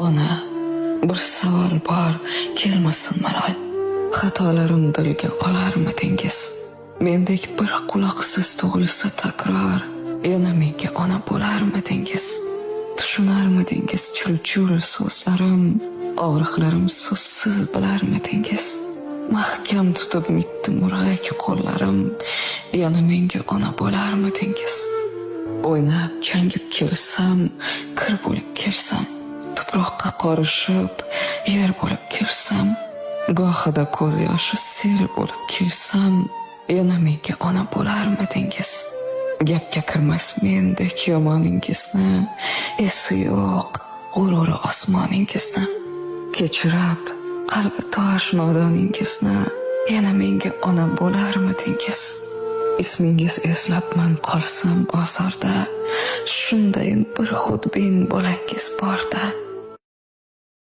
Ona, bir savol bor, kelmasin malol. Xatolarim dilga olarmidingiz? Mendek bir quloqsiz tug'ilsa takror, yana menga ona bo'larmidingiz? Tushunarmidingiz chul-chul so'zlarim, og'riqlarim so'zsiz bilarmidingiz? Mahkam tutib mitdi murg'ak qo'llarim, yana menga ona bo'larmidingiz? O'ynab changib kelsam, kir bo'lib kelsam, tuproqqa qorishib, yer bo'lib kelsam, gohida ko'z yoshi sel bo'lib kelsam, yana menga ona bo'larmidingiz? Gapga kirmas mendek yomoningizni, esi yo'q g'ururi osmoningizni, kechirib qalbi tosh nodoningizni, yana menga ona bo'larmidingiz? Ismingiz eslabman qolsam ozorda, shundayin bir xudbin bolangiz borda.